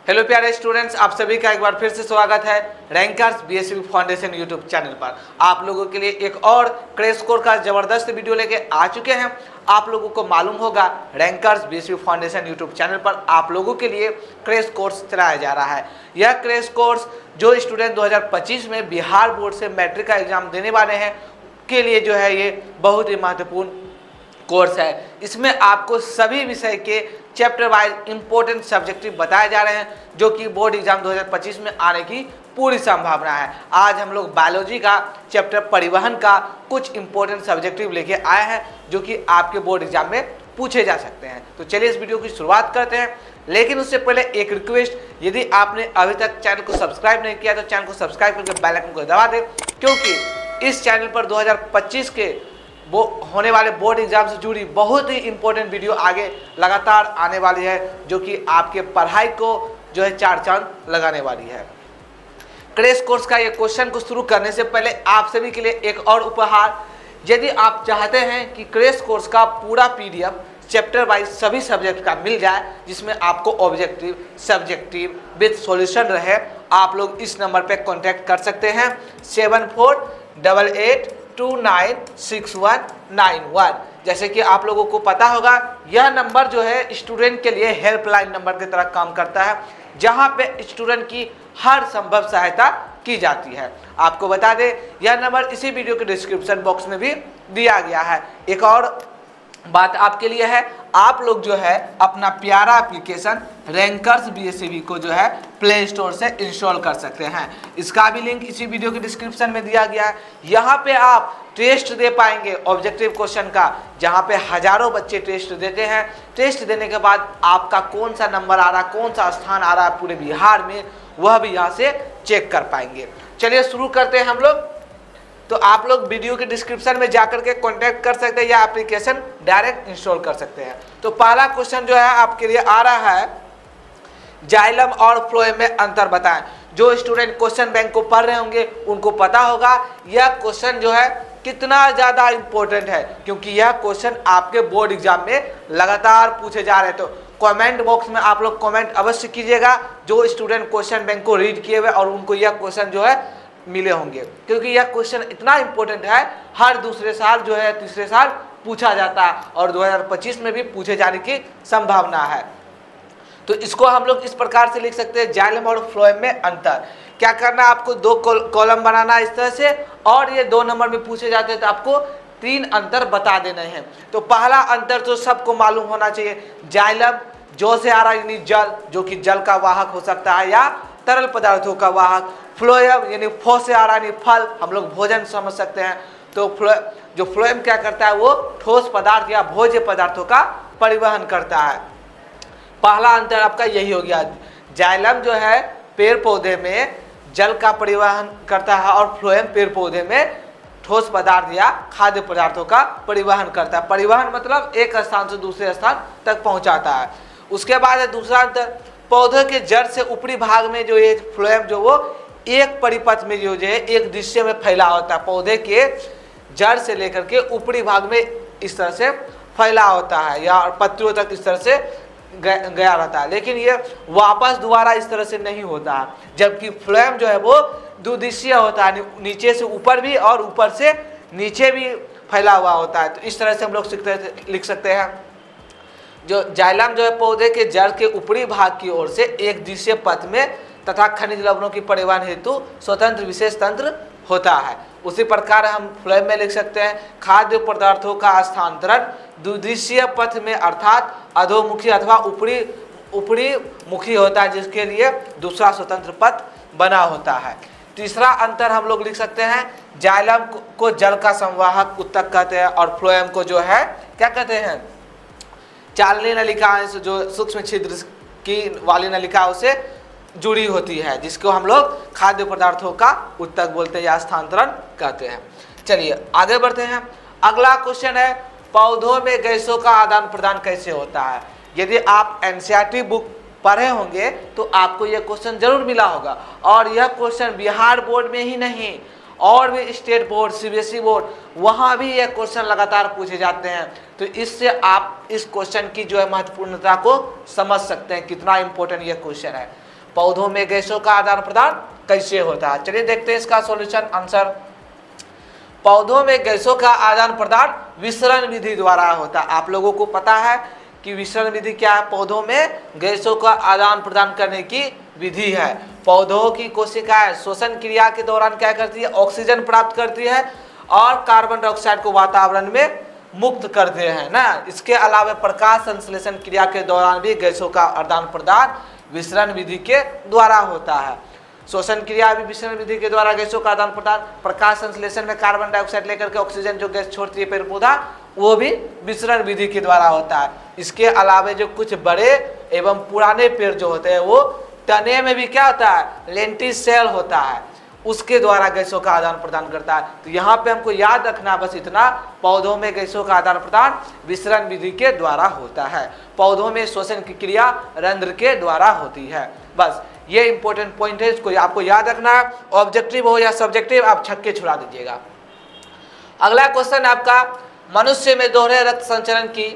Hello प्यारे students, आप सभी का एक बार फिर से स्वागत है rankers BSV foundation YouTube channel पर। आप लोगों के लिए एक और क्रैश कोर्स का जबरदस्त वीडियो लेके आ चुके हैं। आप लोगों को मालूम होगा rankers BSV foundation YouTube channel पर आप लोगों के लिए क्रैश कोर्स चलाया जा रहा है। यह क्रैश कोर्स जो स्टूडेंट 2025 में बिहार बोर्ड से मैट्रिक का एग्जाम देने वाले हैं के लिए जो है ये बहुत ही महत्वपूर्ण कोर्स है। इसमें आपको सभी विषय के चैप्टर वाइज इंपॉर्टेंट सब्जेक्टिव बताए जा रहे हैं जो कि बोर्ड एग्जाम 2025 में आने की पूरी संभावना है। आज हम लोग बायोलॉजी का चैप्टर परिवहन का कुछ इंपॉर्टेंट सब्जेक्टिव लेके आए हैं जो कि आपके बोर्ड एग्जाम में पूछे जा सकते हैं। तो चलिए इस वीडियो की शुरुआत करते हैं, लेकिन उससे पहले एक रिक्वेस्ट, यदि आपने अभी तक चैनल को सब्सक्राइब नहीं किया तो चैनल को सब्सक्राइब करके बेल आइकन को दबा दें, क्योंकि इस चैनल पर 2025 के वो होने वाले बोर्ड एग्जाम से जुड़ी बहुत ही इंपॉर्टेंट वीडियो आगे लगातार आने वाली है जो कि आपके पढ़ाई को जो है चार चांद लगाने वाली है। क्रैश कोर्स का ये क्वेश्चन को शुरू करने से पहले आप सभी के लिए एक और उपहार, यदि आप चाहते हैं कि क्रैश कोर्स का पूरा पीडीएफ चैप्टर वाइज सभी सब्जेक्ट का मिल जाए जिसमें आपको ऑब्जेक्टिव सब्जेक्टिव विद सॉल्यूशन रहे, आप लोग इस नंबर पे कांटेक्ट कर सकते हैं 7488296191। जैसे कि आप लोगों को पता होगा यह नंबर जो है स्टूडेंट के लिए हेल्पलाइन नंबर की तरह काम करता है, जहां पे स्टूडेंट की हर संभव सहायता की जाती है। आपको बता दें यह नंबर इसी वीडियो के डिस्क्रिप्शन बॉक्स में भी दिया गया है। एक और बात आपके लिए है, आप लोग जो है अपना प्यारा एप्लीकेशन रैंकर्स बीएसवी को जो है प्ले स्टोर से इंस्टॉल कर सकते हैं। इसका भी लिंक इसी वीडियो के डिस्क्रिप्शन में दिया गया है। यहाँ पे आप टेस्ट दे पाएंगे ऑब्जेक्टिव क्वेश्चन का, जहाँ पे हजारों बच्चे टेस्ट देते हैं। टेस्ट देने के बाद आपका कौन सा नंबर आ रहा है, कौन सा स्थान आ रहा है पूरे बिहार में, वह भी यहाँ से चेक कर पाएंगे। चलिए शुरू करते हैं हम लोग। तो आप लोग वीडियो के डिस्क्रिप्शन में जाकर के कांटेक्ट कर सकते हैं या एप्लीकेशन डायरेक्ट इंस्टॉल कर सकते हैं। तो पहला क्वेश्चन जो है आपके लिए आ रहा है, जाइलम और फ्लोएम में अंतर बताएं। जो स्टूडेंट क्वेश्चन बैंक को पढ़ रहे होंगे उनको पता होगा यह क्वेश्चन जो है कितना ज़्यादा इंपॉर्टेंट है, क्योंकि यह क्वेश्चन आपके बोर्ड एग्जाम में लगातार पूछे जा रहे हैं। तो कमेंट बॉक्स में आप लोग कमेंट अवश्य कीजिएगा जो स्टूडेंट क्वेश्चन बैंक को रीड किए हुए और उनको यह क्वेश्चन जो है मिले होंगे, क्योंकि यह क्वेश्चन इतना इंपॉर्टेंट है, हर दूसरे साल जो है तीसरे साल पूछा जाता है और 2025 में भी पूछे जाने की संभावना है। तो इसको हम लोग इस प्रकार से लिख सकते हैं, जाइलम और फ्लोएम में अंतर। क्या करना है, आपको दो कॉलम बनाना है इस तरह से, और ये 2 नंबर में पूछे जाते हैं तो आपको 3 अंतर बता देने हैं। तो पहला अंतर तो सबको मालूम होना चाहिए, जाइलम जो से आ रहा है यानी जल, जो कि जल का वाहक हो सकता है या तरल पदार्थों का वाहक। फ्लोएम यानी फो से आ रहा है यानी फल, हम लोग भोजन समझ सकते हैं। तो जो फ्लोएम क्या करता है, वो ठोस पदार्थ या भोज्य पदार्थों का परिवहन करता है। पहला अंतर आपका यही हो गया। जाइलम जो है पेड़ पौधे में जल का परिवहन करता है और फ्लोएम पेड़ पौधे में ठोस पदार्थ या खाद्य पदार्थों का परिवहन करता है। परिवहन मतलब एक स्थान से दूसरे स्थान तक पहुंचाता है। उसके बाद है दूसरा अंतर, पौधे के जड़ से ऊपरी भाग में जो ये फ्लोएम जो वो एक परिपथ में जो है एक दृश्य में फैला होता है। पौधे के जड़ से लेकर के ऊपरी भाग में इस तरह से फैला होता है या पत्तियों तक इस तरह से गया रहता है, लेकिन ये वापस दोबारा इस तरह से नहीं होता है। जबकि फ्लोएम जो है वो द्विदिशीय होता है, नीचे से ऊपर भी और ऊपर से नीचे भी फैला हुआ होता है। तो इस तरह से हम लोग लिख सकते हैं, जो जाइलम जो है पौधे के जड़ के ऊपरी भाग की ओर से एक दिशा पथ में तथा खनिज लवणों की परिवहन हेतु स्वतंत्र विशेष तंत्र होता है। उसी प्रकार हम फ्लोएम में लिख सकते हैं, खाद्य पदार्थों का स्थानांतरण द्विदिशीय पथ में अर्थात अधोमुखी अथवा ऊपरी मुखी होता है, जिसके लिए दूसरा स्वतंत्र पथ बना होता है। तीसरा अंतर हम लोग लिख सकते हैं, जाइलम को जल का संवाहक उत्तक कहते हैं और फ्लोएम को जो है क्या कहते हैं, चालनी नलिका, जो सूक्ष्म छिद्र की वाली नलिका उसे जुड़ी होती है, जिसको हम लोग खाद्य पदार्थों का उत्तक बोलते हैं या स्थानांतरण कहते हैं। चलिए आगे बढ़ते हैं। अगला क्वेश्चन है, पौधों में गैसों का आदान प्रदान कैसे होता है। यदि आप एनसीईआरटी बुक पढ़े होंगे तो आपको यह क्वेश्चन जरूर मिला होगा, और यह क्वेश्चन बिहार बोर्ड में ही नहीं और भी स्टेट बोर्ड, सीबीएसई बोर्ड, वहाँ भी ये क्वेश्चन लगातार पूछे जाते हैं। तो इससे आप इस क्वेश्चन की जो है महत्वपूर्णता को समझ सकते हैं, कितना इंपॉर्टेंट ये क्वेश्चन है। पौधों में गैसों का आदान प्रदान कैसे होता है? चलिए देखते हैं इसका सॉल्यूशन आंसर। पौधों में गैसों का आदान प्रदान विसरण विधि द्वारा होता है। आप लोगों को पता है कि विसरण विधि क्या है? पौधों में गैसों का आदान प्रदान करने की विधि है। पौधों की कोशिकाएं श्वसन क्रिया के दौरान क्या करती है? ऑक्सीजन प्राप्त करती है और कार्बन डाइऑक्साइड को वातावरण में मुक्त करते हैं ना। इसके अलावा प्रकाश संश्लेषण क्रिया के दौरान भी गैसों का आदान प्रदान विसरण विधि के द्वारा होता है। श्वसन क्रिया भी विसरण विधि के द्वारा गैसों का आदान प्रदान, प्रकाश संश्लेषण में कार्बन डाइऑक्साइड लेकर के ऑक्सीजन जो गैस छोड़ती है पेड़ पौधा, वो भी विसरण विधि के द्वारा होता है। इसके अलावा जो कुछ बड़े एवं पुराने पेड़ जो होते हैं वो तने में भी क्या होता है? लेंटिसेल होता है, उसके द्वारा गैसों का आदान प्रदान करता है। तो यहाँ पे हमको याद रखना बस इतना, पौधों में गैसों का आदान प्रदान विसरण विधि के द्वारा होता है। पौधों में श्वसन की क्रिया रंध्र के द्वारा होती है। बस ये इंपॉर्टेंट पॉइंट है, इसको आपको याद रखना है। ऑब्जेक्टिव हो या सब्जेक्टिव, आप छक्के छुड़ा दीजिएगा। अगला क्वेश्चन आपका, मनुष्य में दोहरे रक्त संचरण की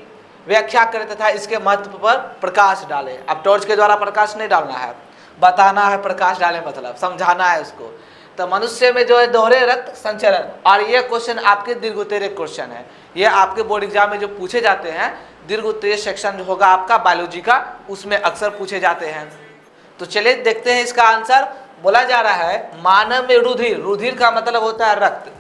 व्याख्या करें तथा इसके महत्व पर प्रकाश डालें। अब टॉर्च के द्वारा प्रकाश नहीं डालना है, बताना है प्रकाश डालें मतलब समझाना है उसको। तो मनुष्य में जो है दोहरे रक्त संचरण, और ये क्वेश्चन आपके दीर्घ उत्तरीय क्वेश्चन है। ये आपके बोर्ड एग्जाम में जो पूछे जाते हैं, दीर्घ उत्तरीय सेक्शन जो होगा आपका बायोलॉजी का, उसमें अक्सर पूछे जाते हैं। तो चलिए देखते हैं इसका आंसर। बोला जा रहा है मानव में रुधिर, रुधिर का मतलब होता है रक्त।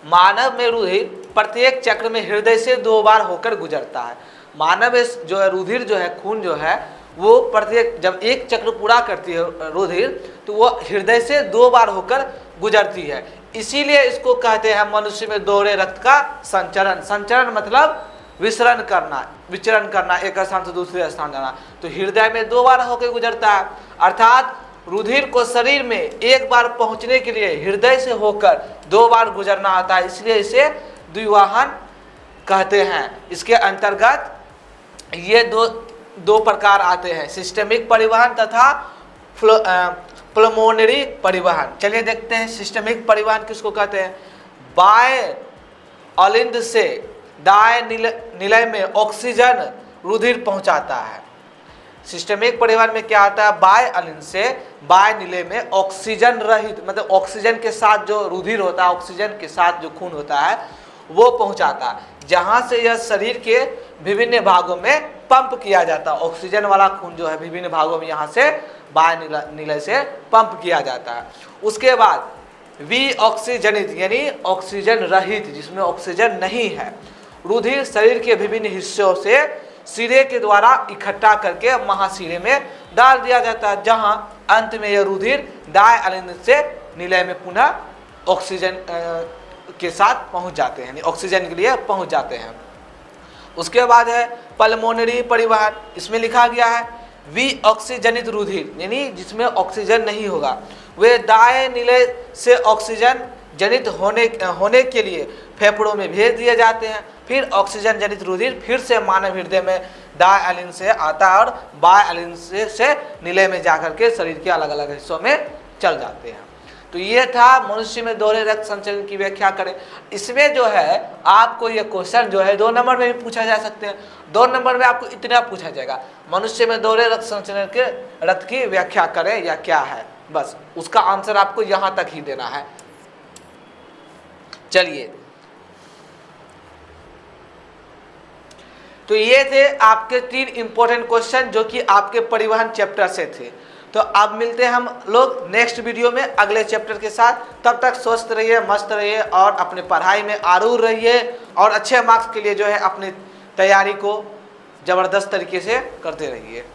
मानव में रुधिर प्रत्येक चक्र में हृदय से 2 बार होकर गुजरता है। मानव जो है रुधिर जो है, खून जो है, वो प्रत्येक जब एक चक्र पूरा करती है रुधिर, तो वो हृदय से 2 बार होकर गुजरती है। इसीलिए इसको कहते हैं मनुष्य में दोहरे रक्त का संचरण। संचरण मतलब विसरण करना, विचरण करना, एक स्थान से दूसरे स्थान जाना। तो हृदय में 2 बार होकर गुजरता है, अर्थात रुधिर को शरीर में एक बार पहुंचने के लिए हृदय से होकर 2 बार गुजरना आता है, इसलिए इसे द्विवाहन कहते हैं। इसके अंतर्गत ये दो प्रकार आते हैं, सिस्टेमिक परिवहन तथा प्लमोनरी परिवहन। चलिए देखते हैं सिस्टेमिक परिवहन किसको कहते हैं। बाएं अलिंद से दाएं निलय में ऑक्सीजन रुधिर पहुंचाता है। सिस्टेमिक परिवहन में क्या आता है? बाएं अलिंद से बाएं निलय में ऑक्सीजन रहित, मतलब ऑक्सीजन के साथ जो रुधिर होता है, ऑक्सीजन के साथ जो खून होता है वो पहुंचाता है, जहां से यह शरीर के विभिन्न भागों में पंप किया जाता है। ऑक्सीजन वाला खून जो है विभिन्न भागों में यहाँ से बाएं निलय से पंप किया जाता है। उसके बाद विऑक्सीजनित यानी ऑक्सीजन रहित, जिसमें ऑक्सीजन नहीं है, रुधिर शरीर के विभिन्न हिस्सों से सिरे के द्वारा इकट्ठा करके महासिरे में डाल दिया जाता है, जहां अंत में यह रुधिर दाएं अलिंद से निलय में पुनः ऑक्सीजन के साथ पहुंच जाते हैं, यानी ऑक्सीजन के लिए पहुंच जाते हैं। उसके बाद है पल्मोनरी परिवहन। इसमें लिखा गया है विऑक्सीजनित रुधिर, यानी जिसमें ऑक्सीजन नहीं होगा, वे दाएं निलय से ऑक्सीजन जनित होने के लिए फेफड़ों में भेज दिए जाते हैं। फिर ऑक्सीजन जनित रुधिर फिर से मानव हृदय में दाएं अलिंद से आता है और बाएं अलिंद से निलय में जाकर के शरीर के अलग अलग हिस्सों में चल जाते हैं। तो ये था मनुष्य में दोहरे रक्त संचरण की व्याख्या करें। इसमें जो है आपको ये क्वेश्चन जो है 2 नंबर में भी पूछा जा सकते हैं। 2 नंबर में आपको इतना पूछा जाएगा, मनुष्य में दोहरे रक्त संचरण के रक्त की व्याख्या करें या क्या है, बस उसका आंसर आपको यहाँ तक ही देना है। चलिए, तो ये थे आपके 3 इंपॉर्टेंट क्वेश्चन जो कि आपके परिवहन चैप्टर से थे। तो अब मिलते हैं हम लोग नेक्स्ट वीडियो में अगले चैप्टर के साथ। तब तक स्वस्थ रहिए, मस्त रहिए और अपने पढ़ाई में आरूर रहिए और अच्छे मार्क्स के लिए जो है अपनी तैयारी को ज़बरदस्त तरीके से करते रहिए।